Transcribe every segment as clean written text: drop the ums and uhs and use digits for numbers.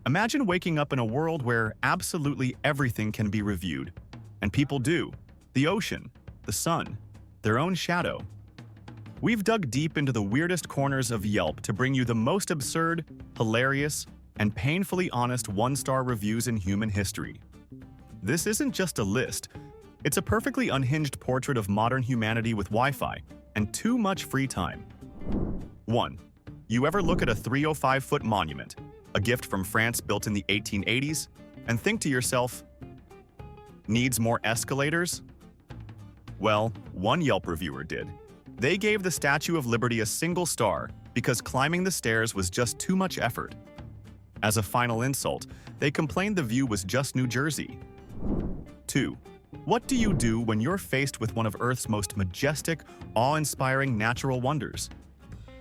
Imagine waking up in a world where absolutely everything can be reviewed. And people do. The ocean, the sun, their own shadow. We've dug deep into the weirdest corners of Yelp to bring you the most absurd, hilarious, and painfully honest one-star reviews in human history. This isn't just a list. It's a perfectly unhinged portrait of modern humanity with Wi-Fi and too much free time. 1. You ever look at a 305-foot monument, a gift from France built in the 1880s, and think to yourself, needs more escalators? Well, one Yelp reviewer did. They gave the Statue of Liberty a single star because climbing the stairs was just too much effort. As a final insult, they complained the view was just New Jersey. 2. What do you do when you're faced with one of Earth's most majestic, awe-inspiring natural wonders?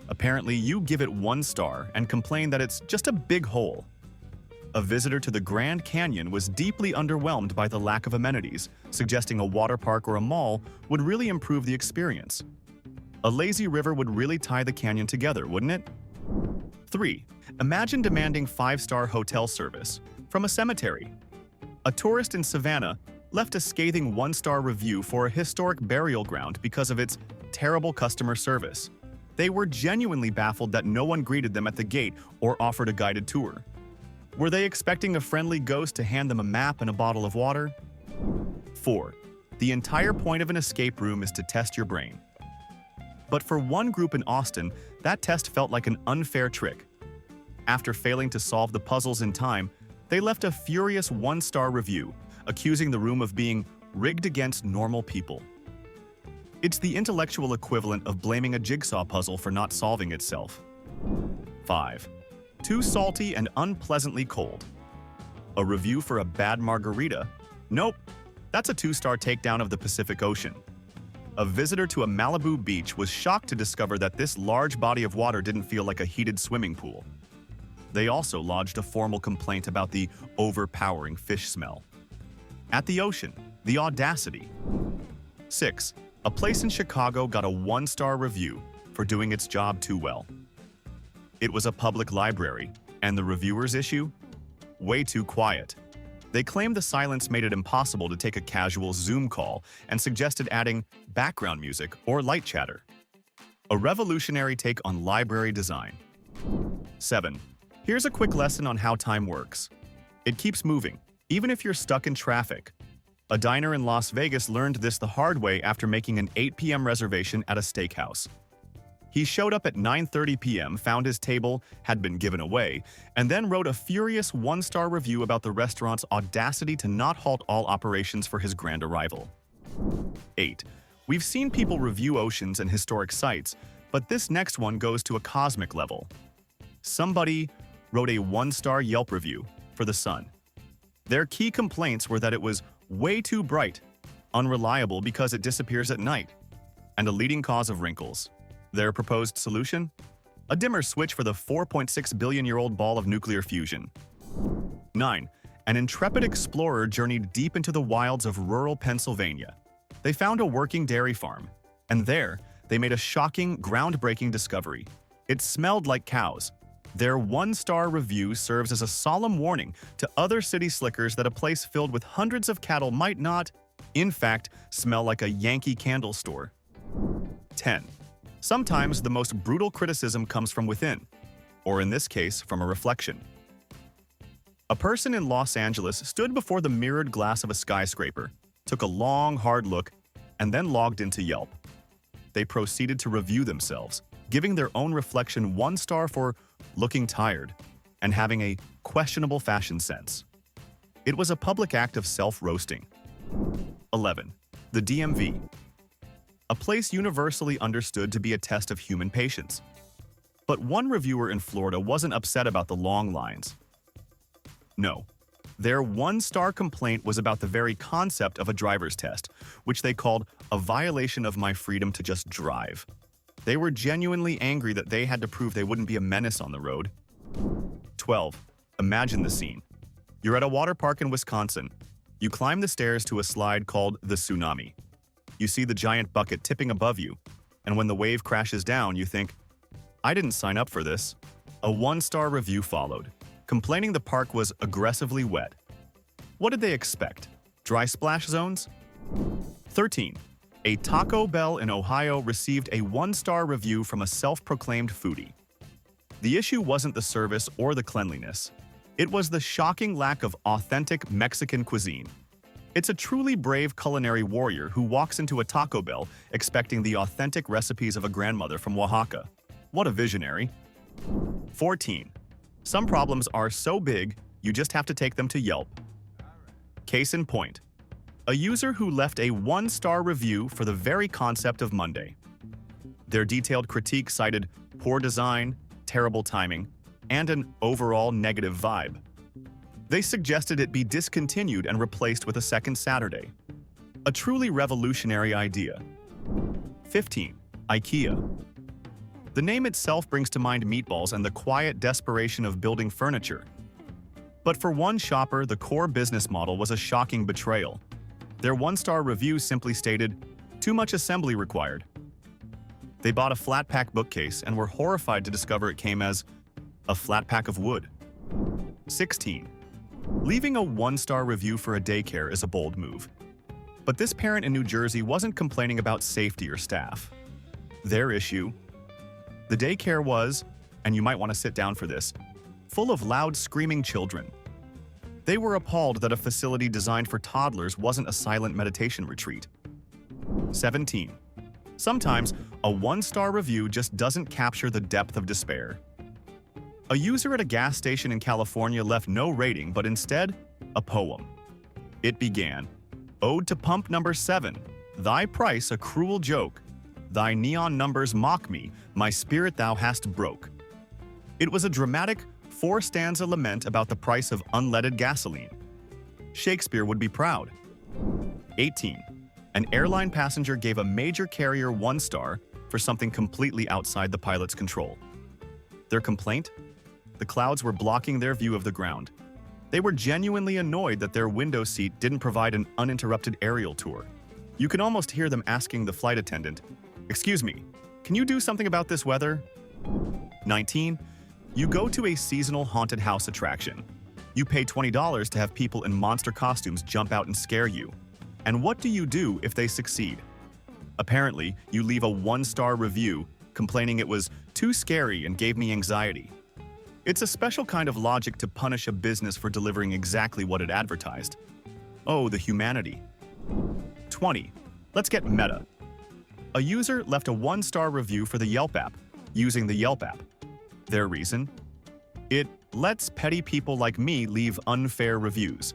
Apparently, you give it 1 star and complain that it's just a big hole. A visitor to the Grand Canyon was deeply underwhelmed by the lack of amenities, suggesting a water park or a mall would really improve the experience. A lazy river would really tie the canyon together, wouldn't it? 3. Imagine demanding 5-star hotel service from a cemetery. A tourist in Savannah left a scathing 1-star review for a historic burial ground because of its terrible customer service. They were genuinely baffled that no one greeted them at the gate or offered a guided tour. Were they expecting a friendly ghost to hand them a map and a bottle of water? 4. The entire point of an escape room is to test your brain. But for one group in Austin, that test felt like an unfair trick. After failing to solve the puzzles in time, they left a furious 1-star review, accusing the room of being rigged against normal people. It's the intellectual equivalent of blaming a jigsaw puzzle for not solving itself. 5. Too salty and unpleasantly cold. A review for a bad margarita? Nope, that's a 2-star takedown of the Pacific Ocean. A visitor to a Malibu beach was shocked to discover that this large body of water didn't feel like a heated swimming pool. They also lodged a formal complaint about the overpowering fish smell. At the ocean, the audacity. 6. A place in Chicago got a 1-star review for doing its job too well. It was a public library, and the reviewer's issue? Way too quiet. They claimed the silence made it impossible to take a casual Zoom call and suggested adding background music or light chatter. A revolutionary take on library design. 7. Here's a quick lesson on how time works. It keeps moving, even if you're stuck in traffic. A diner in Las Vegas learned this the hard way after making an 8 p.m. reservation at a steakhouse. He showed up at 9:30 p.m., found his table had been given away, and then wrote a furious 1-star review about the restaurant's audacity to not halt all operations for his grand arrival. 8. We've seen people review oceans and historic sites, but this next one goes to a cosmic level. Somebody wrote a 1-star Yelp review for the sun. Their key complaints were that it was way too bright, unreliable because it disappears at night, and a leading cause of wrinkles. Their proposed solution? A dimmer switch for the 4.6 billion-year-old ball of nuclear fusion. 9. An intrepid explorer journeyed deep into the wilds of rural Pennsylvania. They found a working dairy farm, and there, they made a shocking, groundbreaking discovery. It smelled like cows. Their 1-star review serves as a solemn warning to other city slickers that a place filled with hundreds of cattle might not, in fact, smell like a Yankee candle store. 10. Sometimes the most brutal criticism comes from within, or in this case, from a reflection. A person in Los Angeles stood before the mirrored glass of a skyscraper, took a long, hard look, and then logged into Yelp. They proceeded to review themselves, giving their own reflection 1 star for looking tired and having a questionable fashion sense. It was a public act of self-roasting. 11. The DMV. A place universally understood to be a test of human patience. But one reviewer in Florida wasn't upset about the long lines. No. Their 1-star complaint was about the very concept of a driver's test, which they called a violation of my freedom to just drive. They were genuinely angry that they had to prove they wouldn't be a menace on the road. 12. Imagine the scene. You're at a water park in Wisconsin. You climb the stairs to a slide called the tsunami. You see the giant bucket tipping above you, and when the wave crashes down, you think, I didn't sign up for this. A 1-star review followed. complaining the park was aggressively wet. What did they expect? Dry splash zones? 13. A Taco Bell in Ohio received a 1-star review from a self-proclaimed foodie. The issue wasn't the service or the cleanliness. It was the shocking lack of authentic Mexican cuisine. It's a truly brave culinary warrior who walks into a Taco Bell expecting the authentic recipes of a grandmother from Oaxaca. What a visionary. 14. Some problems are so big, you just have to take them to Yelp. Case in point. A user who left a 1-star review for the very concept of Monday. Their detailed critique cited poor design, terrible timing, and an overall negative vibe. They suggested it be discontinued and replaced with a second Saturday. A truly revolutionary idea. 15. IKEA. The name itself brings to mind meatballs and the quiet desperation of building furniture. But for one shopper, the core business model was a shocking betrayal. Their 1-star review simply stated, "Too much assembly required." They bought a flat-pack bookcase and were horrified to discover it came as a flat pack of wood. 16. Leaving a 1-star review for a daycare is a bold move. But this parent in New Jersey wasn't complaining about safety or staff. Their issue? The daycare was, and you might want to sit down for this, full of loud screaming children. They were appalled that a facility designed for toddlers wasn't a silent meditation retreat. 17. Sometimes, a 1-star review just doesn't capture the depth of despair. A user at a gas station in California left no rating, but instead, a poem. It began, "Ode to pump number 7, thy price a cruel joke. Thy neon numbers mock me, my spirit thou hast broke." It was a dramatic 4-stanza lament about the price of unleaded gasoline. Shakespeare would be proud. 18. An airline passenger gave a major carrier 1 star for something completely outside the pilot's control. Their complaint? The clouds were blocking their view of the ground. They were genuinely annoyed that their window seat didn't provide an uninterrupted aerial tour. You can almost hear them asking the flight attendant, "Excuse me, can you do something about this weather?" 19. You go to a seasonal haunted house attraction. You pay $20 to have people in monster costumes jump out and scare you. And what do you do if they succeed? Apparently, you leave a 1-star review, complaining it was too scary and gave me anxiety. It's a special kind of logic to punish a business for delivering exactly what it advertised. Oh, the humanity. 20. Let's get meta. A user left a 1-star review for the Yelp app, using the Yelp app. Their reason? It lets petty people like me leave unfair reviews.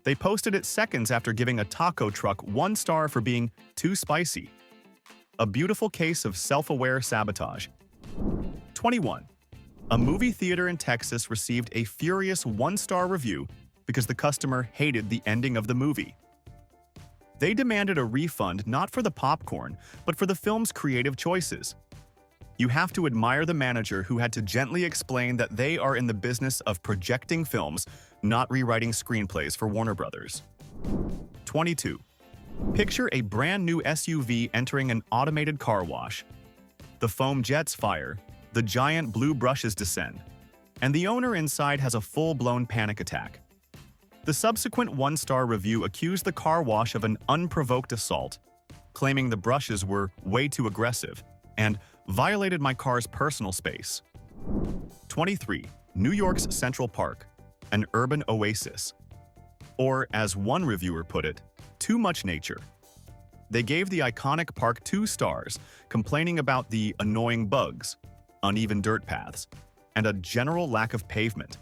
They posted it seconds after giving a taco truck 1 star for being too spicy. A beautiful case of self-aware sabotage. 21. A movie theater in Texas received a furious 1-star review because the customer hated the ending of the movie. They demanded a refund not for the popcorn, but for the film's creative choices. You have to admire the manager who had to gently explain that they are in the business of projecting films, not rewriting screenplays for Warner Brothers. 22. Picture a brand new SUV entering an automated car wash. The foam jets fire, the giant blue brushes descend, and the owner inside has a full-blown panic attack. The subsequent 1-star review accused the car wash of an unprovoked assault, claiming the brushes were way too aggressive and violated my car's personal space. 23. New York's Central Park, an urban oasis. Or, as one reviewer put it, too much nature. They gave the iconic park 2 stars, complaining about the annoying bugs, uneven dirt paths, and a general lack of pavement.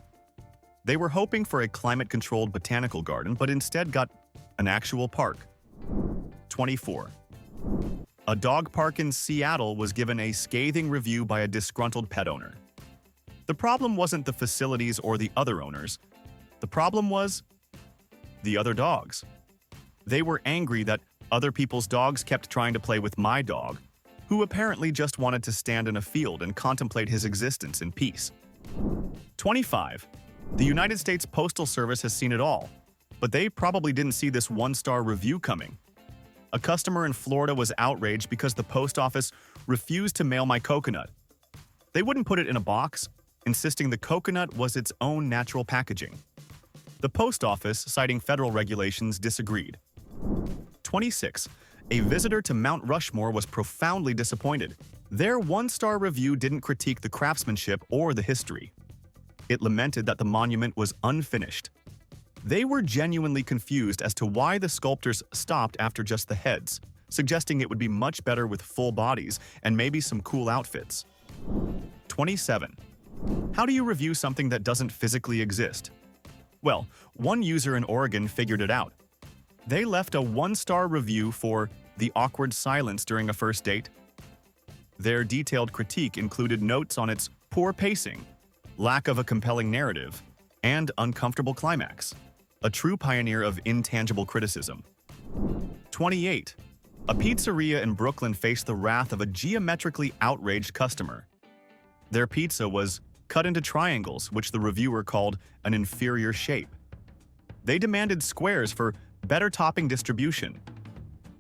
They were hoping for a climate-controlled botanical garden, but instead got an actual park. 24. A dog park in Seattle was given a scathing review by a disgruntled pet owner. The problem wasn't the facilities or the other owners. The problem was the other dogs. They were angry that other people's dogs kept trying to play with my dog, who apparently just wanted to stand in a field and contemplate his existence in peace. 25. The United States Postal Service has seen it all, but they probably didn't see this 1-star review coming. A customer in Florida was outraged because the post office refused to mail my coconut. They wouldn't put it in a box, insisting the coconut was its own natural packaging. The post office, citing federal regulations, disagreed. 26. A visitor to Mount Rushmore was profoundly disappointed. Their one-star review didn't critique the craftsmanship or the history. It lamented that the monument was unfinished. They were genuinely confused as to why the sculptors stopped after just the heads, suggesting it would be much better with full bodies and maybe some cool outfits. 27. How do you review something that doesn't physically exist? Well, one user in Oregon figured it out. They left a one-star review for the awkward silence during a first date. Their detailed critique included notes on its poor pacing, lack of a compelling narrative, and uncomfortable climax. A true pioneer of intangible criticism. 28. A pizzeria in Brooklyn faced the wrath of a geometrically outraged customer. Their pizza was cut into triangles, which the reviewer called an inferior shape. They demanded squares for better topping distribution.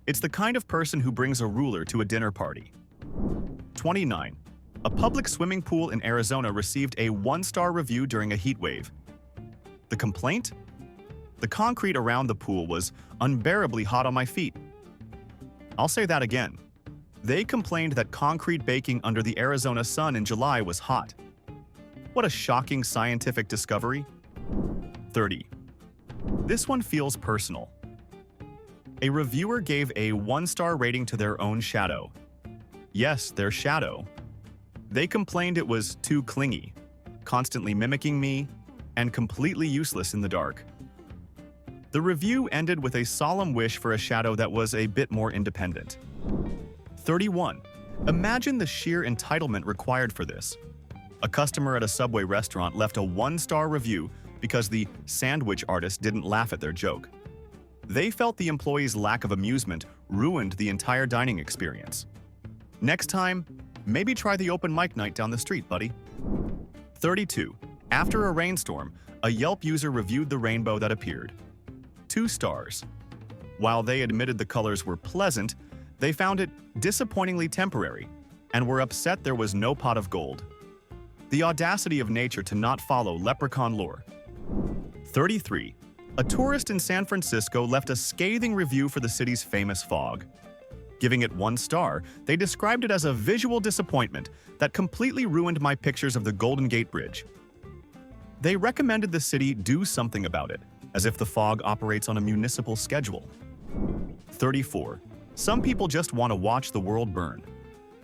It's the kind of person who brings a ruler to a dinner party. 29. A public swimming pool in Arizona received a one-star review during a heat wave. The complaint? The concrete around the pool was unbearably hot on my feet. I'll say that again. They complained that concrete baking under the Arizona sun in July was hot. What a shocking scientific discovery. 30. This one feels personal. A reviewer gave a one-star rating to their own shadow. Yes, their shadow. They complained it was too clingy, constantly mimicking me, and completely useless in the dark. The review ended with a solemn wish for a shadow that was a bit more independent. 31. Imagine the sheer entitlement required for this. A customer at a Subway restaurant left a one-star review because the sandwich artist didn't laugh at their joke. They felt the employee's lack of amusement ruined the entire dining experience. Next time, maybe try the open mic night down the street, buddy. 32. After a rainstorm, a Yelp user reviewed the rainbow that appeared. 2 stars. While they admitted the colors were pleasant, they found it disappointingly temporary and were upset there was no pot of gold. The audacity of nature to not follow leprechaun lore. 33. A tourist in San Francisco left a scathing review for the city's famous fog. Giving it 1 star, they described it as a visual disappointment that completely ruined my pictures of the Golden Gate Bridge. They recommended the city do something about it, as if the fog operates on a municipal schedule. 34. Some people just want to watch the world burn.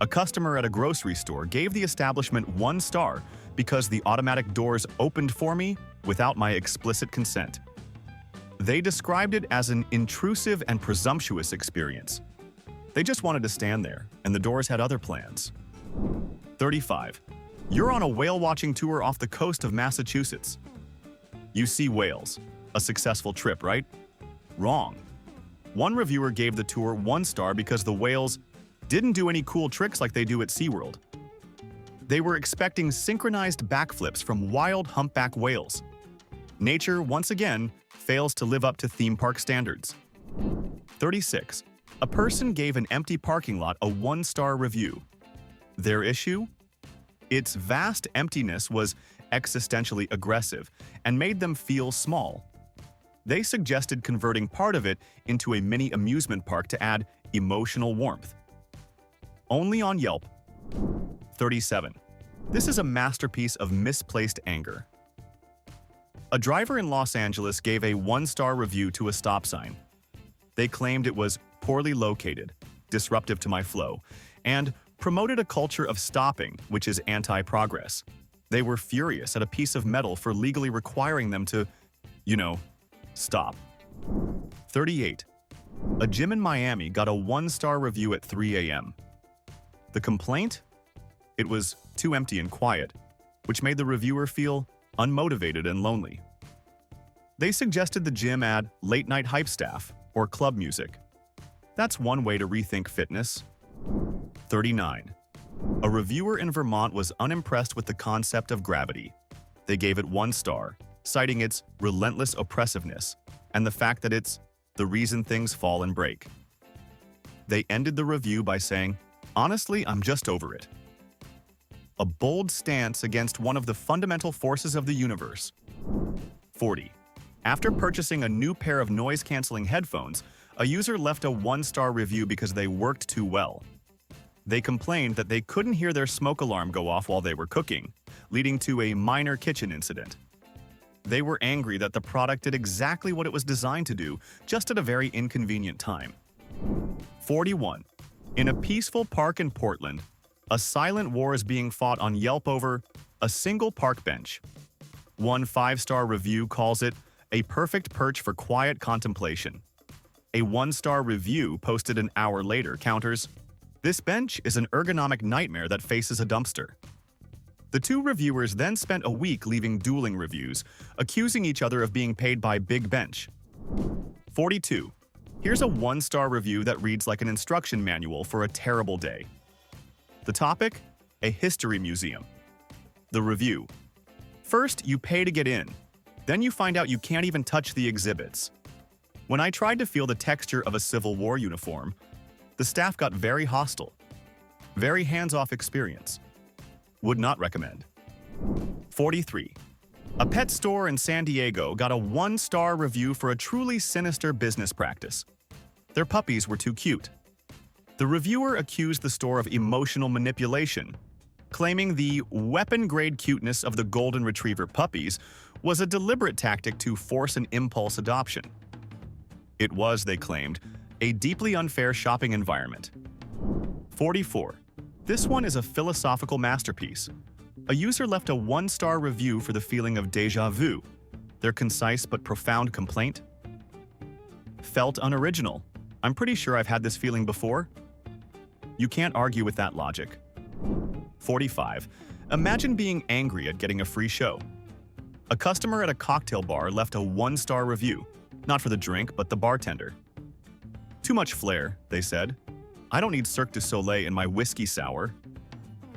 A customer at a grocery store gave the establishment 1 star because the automatic doors opened for me without my explicit consent. They described it as an intrusive and presumptuous experience. They just wanted to stand there, and the doors had other plans. 35. You're on a whale-watching tour off the coast of Massachusetts. You see whales. A successful trip, right? Wrong. One reviewer gave the tour 1 star because the whales didn't do any cool tricks like they do at SeaWorld. They were expecting synchronized backflips from wild humpback whales. Nature, once again, fails to live up to theme park standards. 36. A person gave an empty parking lot a 1-star review. Their issue? Its vast emptiness was existentially aggressive and made them feel small. They suggested converting part of it into a mini amusement park to add emotional warmth. Only on Yelp. 37. This is a masterpiece of misplaced anger. A driver in Los Angeles gave a 1-star review to a stop sign. They claimed it was poorly located, disruptive to my flow, and promoted a culture of stopping, which is anti-progress. They were furious at a piece of metal for legally requiring them to, stop. 38. A gym in Miami got a 1-star review at 3 a.m. The complaint? It was too empty and quiet, which made the reviewer feel unmotivated and lonely. They suggested the gym add late-night hype staff or club music. That's one way to rethink fitness. 39. A reviewer in Vermont was unimpressed with the concept of gravity. They gave it 1 star, citing its relentless oppressiveness and the fact that it's the reason things fall and break. They ended the review by saying, "Honestly, I'm just over it." a bold stance against one of the fundamental forces of the universe. 40. After purchasing a new pair of noise-canceling headphones, a user left a one-star review because they worked too well. They complained that they couldn't hear their smoke alarm go off while they were cooking, leading to a minor kitchen incident. They were angry that the product did exactly what it was designed to do, just at a very inconvenient time. 41. In a peaceful park in Portland, a silent war is being fought on Yelp over a single park bench. One 5-star review calls it a perfect perch for quiet contemplation. A 1-star review posted an hour later counters, "This bench is an ergonomic nightmare that faces a dumpster." The two reviewers then spent a week leaving dueling reviews, accusing each other of being paid by Big Bench. 42. Here's a 1-star review that reads like an instruction manual for a terrible day. The topic? A history museum. The review. First, you pay to get in. Then you find out you can't even touch the exhibits. When I tried to feel the texture of a Civil War uniform, the staff got very hostile. Very hands-off experience. Would not recommend. 43. A pet store in San Diego got a 1-star review for a truly sinister business practice. Their puppies were too cute. The reviewer accused the store of emotional manipulation, claiming the weapon-grade cuteness of the golden retriever puppies was a deliberate tactic to force an impulse adoption. It was, they claimed, a deeply unfair shopping environment. 44. This one is a philosophical masterpiece. A user left a 1-star review for the feeling of déjà vu, their concise but profound complaint. Felt unoriginal. I'm pretty sure I've had this feeling before. You can't argue with that logic. 45. Imagine being angry at getting a free show. A customer at a cocktail bar left a 1-star review, not for the drink, but the bartender. Too much flair, they said. I don't need Cirque du Soleil in my whiskey sour.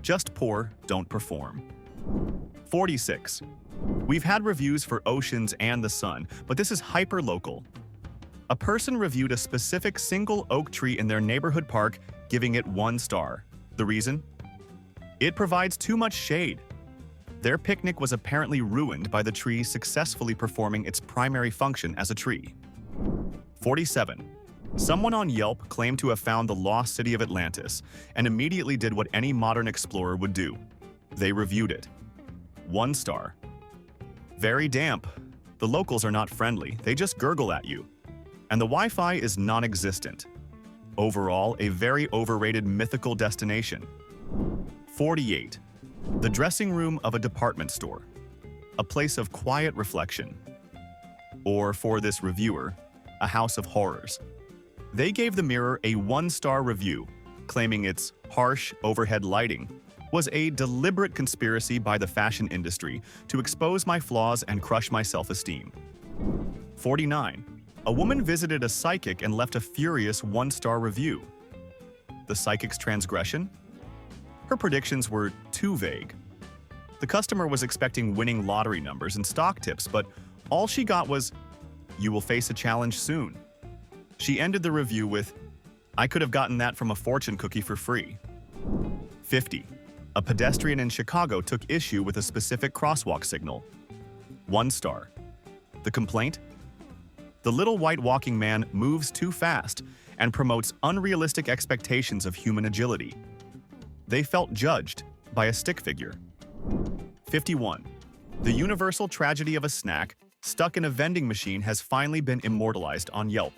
Just pour, don't perform. 46. We've had reviews for oceans and the sun, but this is hyper-local. A person reviewed a specific single oak tree in their neighborhood park, giving it 1 star. The reason? It provides too much shade. Their picnic was apparently ruined by the tree successfully performing its primary function as a tree. 47. Someone on Yelp claimed to have found the lost city of Atlantis and immediately did what any modern explorer would do. They reviewed it. 1 star. Very damp. The locals are not friendly, they just gurgle at you. And the Wi-Fi is non-existent. Overall, a very overrated mythical destination. 48. The dressing room of a department store. A place of quiet reflection. Or, for this reviewer, a house of horrors. They gave the mirror a 1-star review, claiming its harsh overhead lighting was a deliberate conspiracy by the fashion industry to expose my flaws and crush my self-esteem. 49. A woman visited a psychic and left a furious 1-star review. The psychic's transgression? Her predictions were too vague. The customer was expecting winning lottery numbers and stock tips, but all she got was, "You will face a challenge soon." She ended the review with, "I could have gotten that from a fortune cookie for free." 50. A pedestrian in Chicago took issue with a specific crosswalk signal. 1 star. The complaint? The little white walking man moves too fast and promotes unrealistic expectations of human agility. They felt judged by a stick figure. 51. The universal tragedy of a snack stuck in a vending machine has finally been immortalized on Yelp.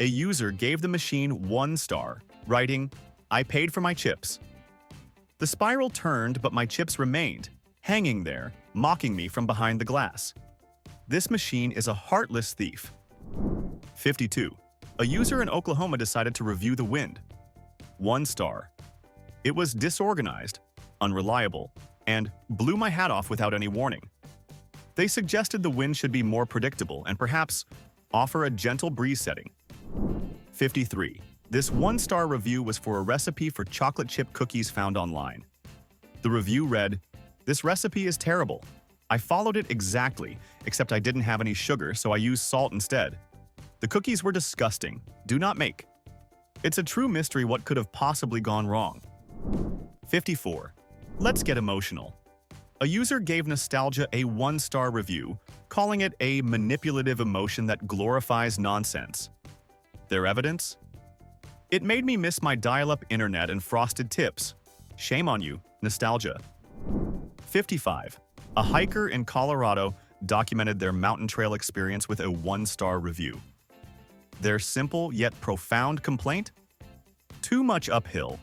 A user gave the machine 1 star, writing, "I paid for my chips." The spiral turned, but my chips remained, hanging there, mocking me from behind the glass. This machine is a heartless thief. 52. A user in Oklahoma decided to review the wind. 1 star. It was disorganized, unreliable, and blew my hat off without any warning. They suggested the wind should be more predictable and perhaps offer a gentle breeze setting. 53. This 1-star review was for a recipe for chocolate chip cookies found online. The review read, "This recipe is terrible. I followed it exactly, except I didn't have any sugar, so I used salt instead. The cookies were disgusting. Do not make." It's a true mystery what could have possibly gone wrong. 54. Let's get emotional. A user gave nostalgia a 1-star review, calling it a manipulative emotion that glorifies nonsense. Their evidence? It made me miss my dial-up internet and frosted tips. Shame on you, nostalgia. 55. A hiker in Colorado documented their mountain trail experience with a 1-star review. Their simple yet profound complaint? Too much uphill.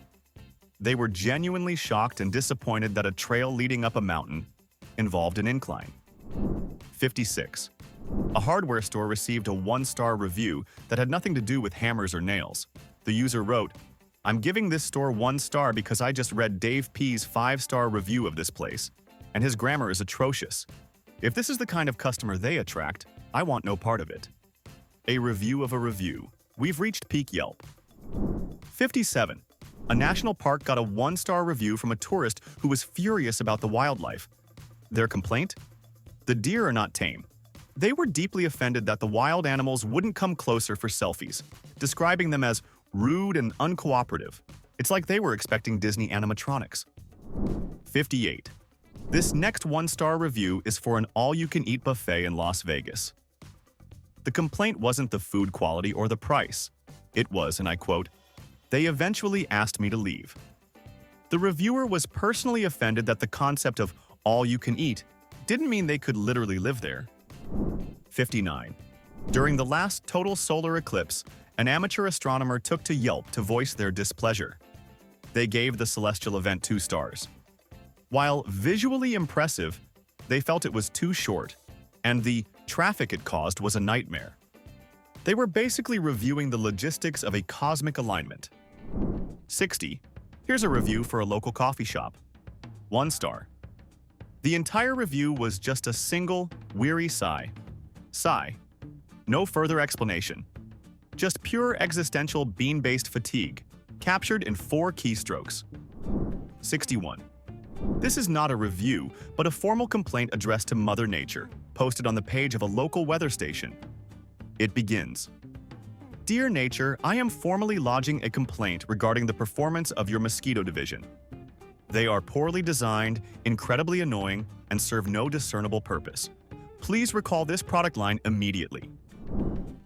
They were genuinely shocked and disappointed that a trail leading up a mountain involved an incline. 56. A hardware store received a 1-star review that had nothing to do with hammers or nails. The user wrote, "I'm giving this store 1 star because I just read Dave P's 5-star review of this place, and his grammar is atrocious. If this is the kind of customer they attract, I want no part of it." A review of a review. We've reached peak Yelp. 57. A national park got a 1-star review from a tourist who was furious about the wildlife. Their complaint? The deer are not tame. They were deeply offended that the wild animals wouldn't come closer for selfies, describing them as rude and uncooperative. It's like they were expecting Disney animatronics. 58. This next 1-star review is for an all-you-can-eat buffet in Las Vegas. The complaint wasn't the food quality or the price. It was, and I quote, "They eventually asked me to leave." The reviewer was personally offended that the concept of all-you-can-eat didn't mean they could literally live there. 59. During the last total solar eclipse, an amateur astronomer took to Yelp to voice their displeasure. They gave the celestial event 2 stars. While visually impressive, they felt it was too short, and the traffic it caused was a nightmare. They were basically reviewing the logistics of a cosmic alignment. 60. Here's a review for a local coffee shop. 1 star. The entire review was just a single, weary sigh. Sigh. No further explanation. Just pure existential bean-based fatigue, captured in 4 keystrokes. 61. This is not a review, but a formal complaint addressed to Mother Nature, posted on the page of a local weather station. It begins. "Dear Nature, I am formally lodging a complaint regarding the performance of your mosquito division. They are poorly designed, incredibly annoying, and serve no discernible purpose. Please recall this product line immediately."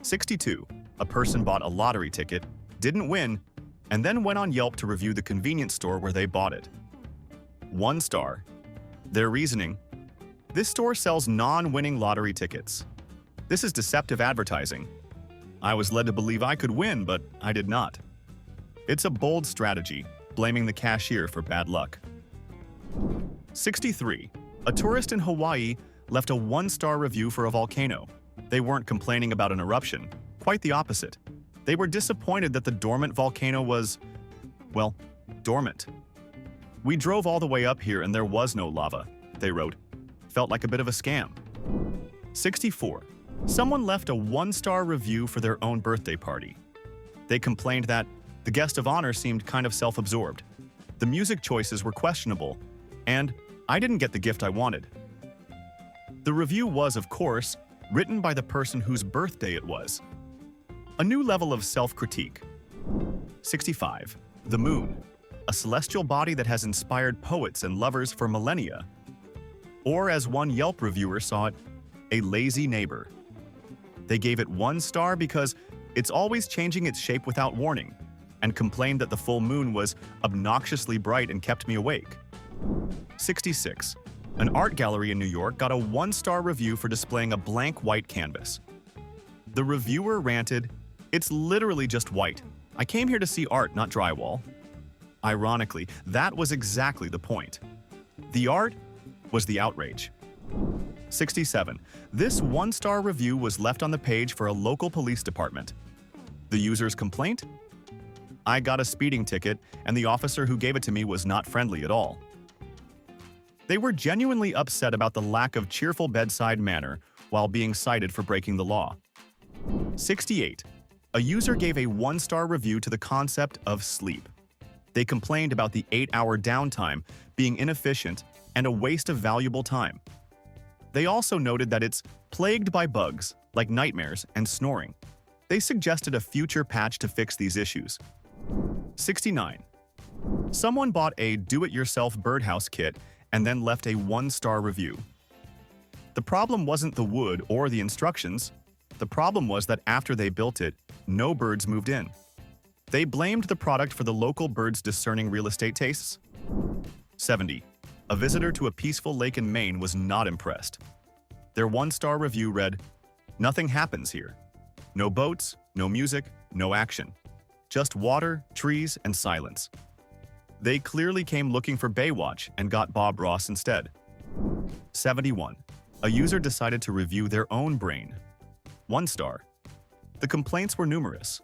62. A person bought a lottery ticket, didn't win, and then went on Yelp to review the convenience store where they bought it. 1 star. Their reasoning: "This store sells non-winning lottery tickets. This is deceptive advertising. I was led to believe I could win, but I did not." It's a bold strategy, blaming the cashier for bad luck. 63. A tourist in Hawaii left a 1-star review for a volcano. They weren't complaining about an eruption, quite the opposite. They were disappointed that the dormant volcano was, well, dormant. "We drove all the way up here and there was no lava," they wrote. "Felt like a bit of a scam." 64. Someone left a 1-star review for their own birthday party. They complained that the guest of honor seemed kind of self-absorbed. The music choices were questionable, and I didn't get the gift I wanted. The review was, of course, written by the person whose birthday it was. A new level of self-critique. 65. The moon. A celestial body that has inspired poets and lovers for millennia. Or, as one Yelp reviewer saw it, a lazy neighbor. They gave it 1 star because it's always changing its shape without warning, and complained that the full moon was obnoxiously bright and kept me awake. 66. An art gallery in New York got a 1-star review for displaying a blank white canvas. The reviewer ranted, "It's literally just white. I came here to see art, not drywall." Ironically, that was exactly the point. The art was the outrage. 67. This 1-star review was left on the page for a local police department. The user's complaint? "I got a speeding ticket, and the officer who gave it to me was not friendly at all." They were genuinely upset about the lack of cheerful bedside manner while being cited for breaking the law. 68. A user gave a 1-star review to the concept of sleep. They complained about the 8-hour downtime being inefficient and a waste of valuable time. They also noted that it's plagued by bugs, like nightmares and snoring. They suggested a future patch to fix these issues. 69. Someone bought a do-it-yourself birdhouse kit and then left a 1-star review. The problem wasn't the wood or the instructions. The problem was that after they built it, no birds moved in. They blamed the product for the local birds' discerning real estate tastes. 70. A visitor to a peaceful lake in Maine was not impressed. Their 1-star review read, "Nothing happens here. No boats, no music, no action. Just water, trees, and silence." They clearly came looking for Baywatch and got Bob Ross instead. 71. A user decided to review their own brain. 1 star. The complaints were numerous.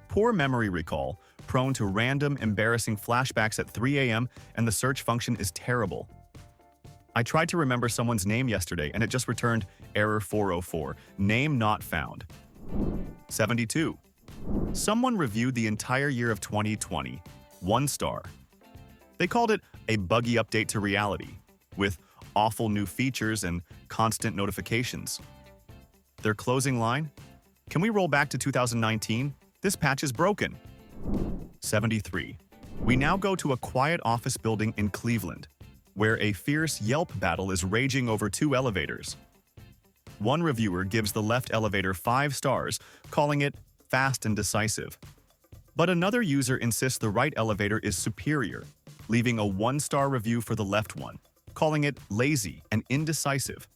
Poor memory recall, prone to random, embarrassing flashbacks at 3 a.m., and the search function is terrible. I tried to remember someone's name yesterday and it just returned error 404, name not found. 72. Someone reviewed the entire year of 2020, 1 star. They called it a buggy update to reality, with awful new features and constant notifications. Their closing line? "Can we roll back to 2019? This patch is broken." 73. We now go to a quiet office building in Cleveland, where a fierce Yelp battle is raging over 2 elevators. One reviewer gives the left elevator 5 stars, calling it fast and decisive. But another user insists the right elevator is superior, leaving a 1-star review for the left one, calling it lazy and indecisive.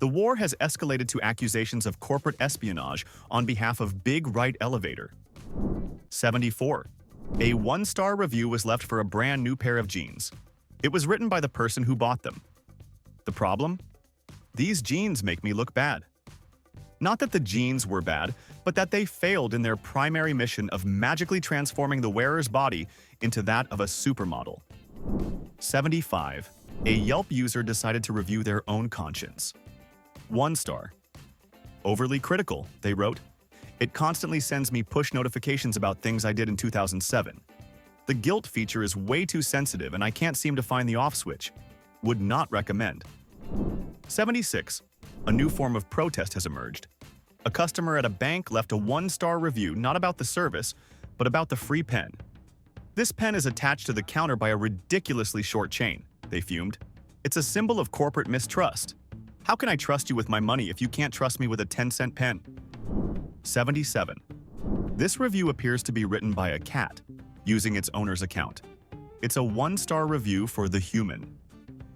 The war has escalated to accusations of corporate espionage on behalf of Big Right Elevator. 74. A 1-star review was left for a brand new pair of jeans. It was written by the person who bought them. The problem? These jeans make me look bad. Not that the jeans were bad, but that they failed in their primary mission of magically transforming the wearer's body into that of a supermodel. 75. A Yelp user decided to review their own conscience. 1 star. Overly critical, they wrote. "It constantly sends me push notifications about things I did in 2007. The guilt feature is way too sensitive and I can't seem to find the off switch. Would not recommend." 76. A new form of protest has emerged. A customer at a bank left a 1-star review not about the service, but about the free pen. "This pen is attached to the counter by a ridiculously short chain," they fumed. "It's a symbol of corporate mistrust. How can I trust you with my money if you can't trust me with a 10-cent pen?" 77. This review appears to be written by a cat, using its owner's account. It's a 1-star review for The Human.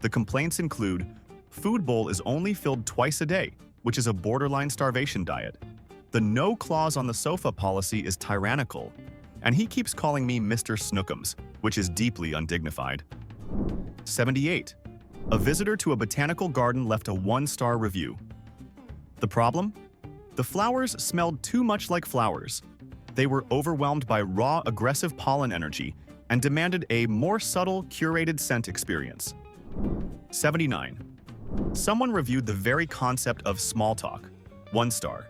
The complaints include, "Food bowl is only filled twice a day, which is a borderline starvation diet. The no clause on the sofa policy is tyrannical, and he keeps calling me Mr. Snookums, which is deeply undignified." 78. A visitor to a botanical garden left a 1-star review. The problem? The flowers smelled too much like flowers. They were overwhelmed by raw, aggressive pollen energy and demanded a more subtle, curated scent experience. 79. Someone reviewed the very concept of small talk. 1 star.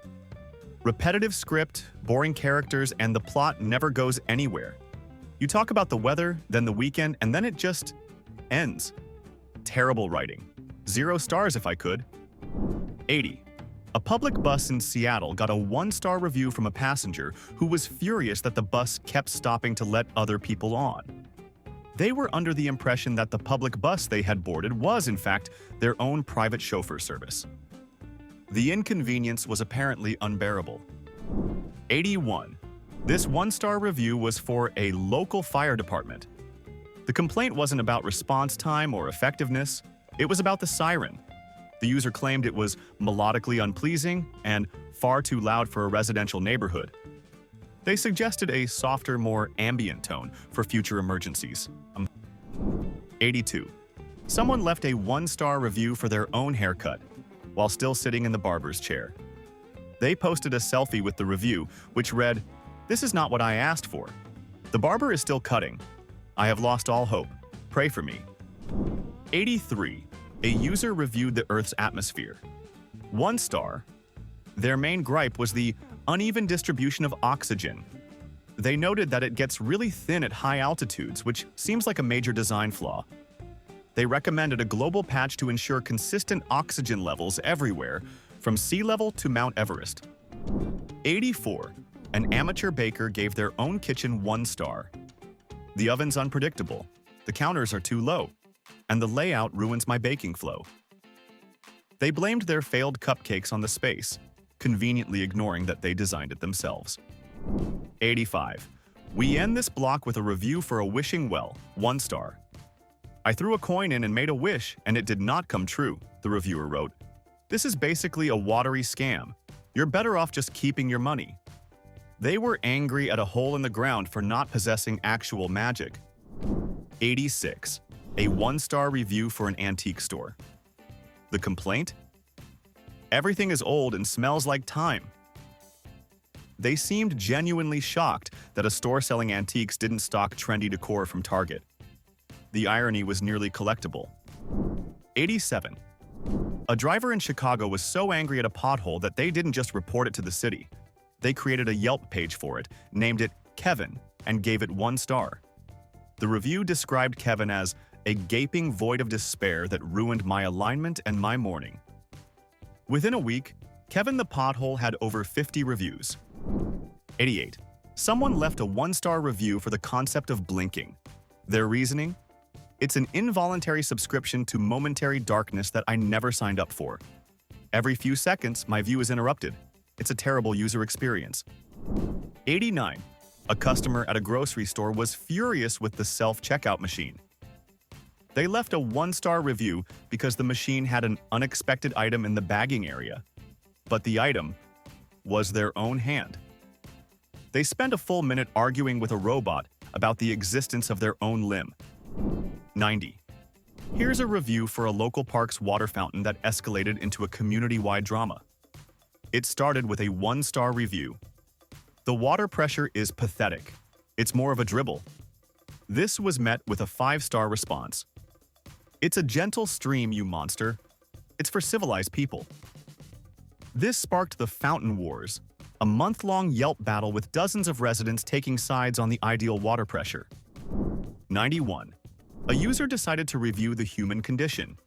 Repetitive script, boring characters, and the plot never goes anywhere. You talk about the weather, then the weekend, and then it just ends. Terrible writing. 0 stars if I could. 80. A public bus in Seattle got a 1-star review from a passenger who was furious that the bus kept stopping to let other people on. They were under the impression that the public bus they had boarded was, in fact, their own private chauffeur service. The inconvenience was apparently unbearable. 81. This 1-star review was for a local fire department. The complaint wasn't about response time or effectiveness, it was about the siren. The user claimed it was melodically unpleasing and far too loud for a residential neighborhood. They suggested a softer, more ambient tone for future emergencies. 82. Someone left a 1-star review for their own haircut while still sitting in the barber's chair. They posted a selfie with the review, which read, "This is not what I asked for. The barber is still cutting. I have lost all hope. Pray for me." 83. A user reviewed the Earth's atmosphere. 1 star. Their main gripe was the uneven distribution of oxygen. They noted that it gets really thin at high altitudes, which seems like a major design flaw. They recommended a global patch to ensure consistent oxygen levels everywhere, from sea level to Mount Everest. 84. An amateur baker gave their own kitchen 1 star. The oven's unpredictable, the counters are too low, and the layout ruins my baking flow. They blamed their failed cupcakes on the space, conveniently ignoring that they designed it themselves. 85. We end this block with a review for a wishing well, 1 star. I threw a coin in and made a wish, and it did not come true, the reviewer wrote. This is basically a watery scam. You're better off just keeping your money. They were angry at a hole in the ground for not possessing actual magic. 86. A 1-star review for an antique store. The complaint? Everything is old and smells like time. They seemed genuinely shocked that a store selling antiques didn't stock trendy decor from Target. The irony was nearly collectible. 87. A driver in Chicago was so angry at a pothole that they didn't just report it to the city. They created a Yelp page for it, named it Kevin, and gave it 1 star. The review described Kevin as a gaping void of despair that ruined my alignment and my morning. Within a week, Kevin the Pothole had over 50 reviews. 88. Someone left a 1-star review for the concept of blinking. Their reasoning? It's an involuntary subscription to momentary darkness that I never signed up for. Every few seconds, my view is interrupted. It's a terrible user experience. 89. A customer at a grocery store was furious with the self-checkout machine. They left a 1-star review because the machine had an unexpected item in the bagging area. But the item was their own hand. They spent a full minute arguing with a robot about the existence of their own limb. 90. Here's a review for a local park's water fountain that escalated into a community-wide drama. It started with a 1-star review. The water pressure is pathetic. It's more of a dribble. This was met with a 5-star response. It's a gentle stream, you monster. It's for civilized people. This sparked the Fountain Wars, a month-long Yelp battle with dozens of residents taking sides on the ideal water pressure. 91. A user decided to review the human condition.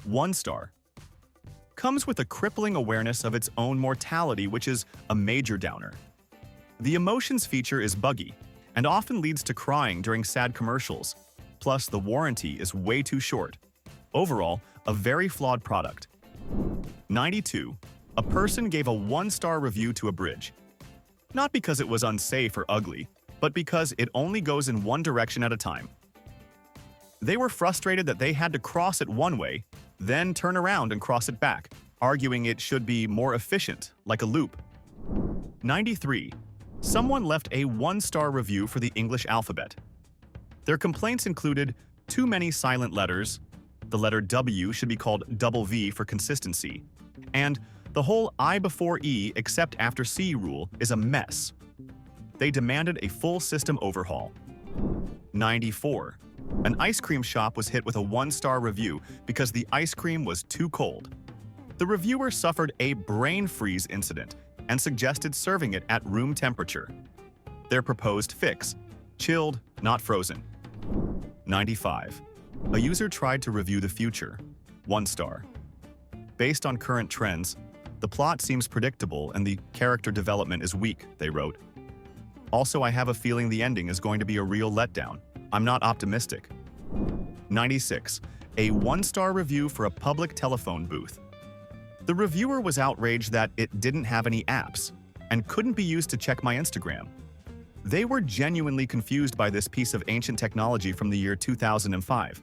1 star. Comes with a crippling awareness of its own mortality, which is a major downer. The emotions feature is buggy and often leads to crying during sad commercials. Plus, the warranty is way too short. Overall, a very flawed product. 92. A person gave a 1-star review to a bridge. Not because it was unsafe or ugly, but because it only goes in one direction at a time. They were frustrated that they had to cross it one way, then turn around and cross it back, arguing it should be more efficient, like a loop. 93. Someone left a 1-star review for the English alphabet. Their complaints included too many silent letters, the letter W should be called double V for consistency, and the whole I before E except after C rule is a mess. They demanded a full system overhaul. 94. An ice cream shop was hit with a 1-star review because the ice cream was too cold. The reviewer suffered a brain freeze incident and suggested serving it at room temperature. Their proposed fix: chilled, not frozen. 95. A user tried to review the future. 1 star. Based on current trends, the plot seems predictable and the character development is weak, they wrote. Also, I have a feeling the ending is going to be a real letdown. I'm not optimistic. 96. A 1-star review for a public telephone booth. The reviewer was outraged that it didn't have any apps and couldn't be used to check my Instagram. They were genuinely confused by this piece of ancient technology from the year 2005.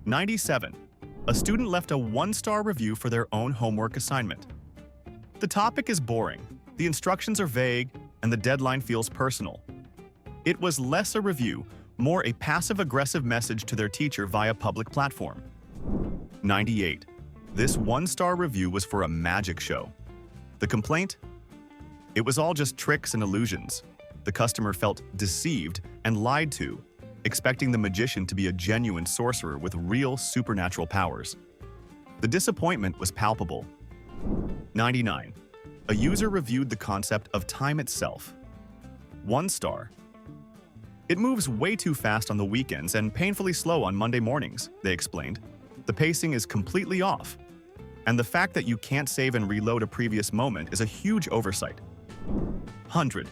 97. A student left a 1-star review for their own homework assignment. The topic is boring, the instructions are vague, and the deadline feels personal. It was less a review, more a passive-aggressive message to their teacher via public platform. 98. This 1-star review was for a magic show. The complaint? It was all just tricks and illusions. The customer felt deceived and lied to, expecting the magician to be a genuine sorcerer with real supernatural powers. The disappointment was palpable. 99. A user reviewed the concept of time itself. 1 star. It moves way too fast on the weekends and painfully slow on Monday mornings, they explained. The pacing is completely off. And the fact that you can't save and reload a previous moment is a huge oversight. 100.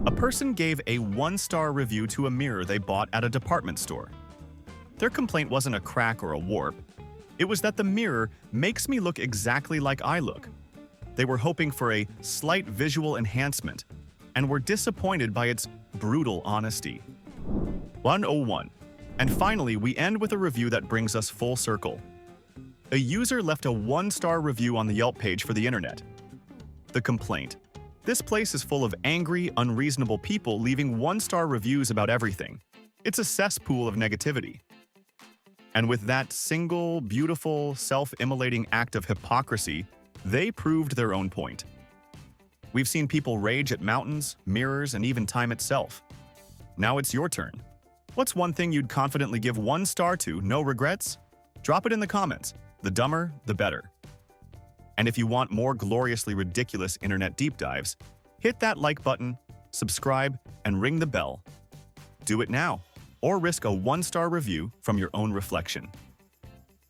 A person gave a one-star review to a mirror they bought at a department store. Their complaint wasn't a crack or a warp. It was that the mirror makes me look exactly like I look. They were hoping for a slight visual enhancement and were disappointed by its brutal honesty. 101. And finally, we end with a review that brings us full circle. A user left a one-star review on the Yelp page for the internet. The complaint: this place is full of angry, unreasonable people leaving one-star reviews about everything. It's a cesspool of negativity. And with that single, beautiful, self-immolating act of hypocrisy, they proved their own point. We've seen people rage at mountains, mirrors, and even time itself. Now it's your turn. What's one thing you'd confidently give one star to, no regrets? Drop it in the comments. The dumber, the better. And if you want more gloriously ridiculous internet deep dives, hit that like button, subscribe, and ring the bell. Do it now, or risk a one-star review from your own reflection.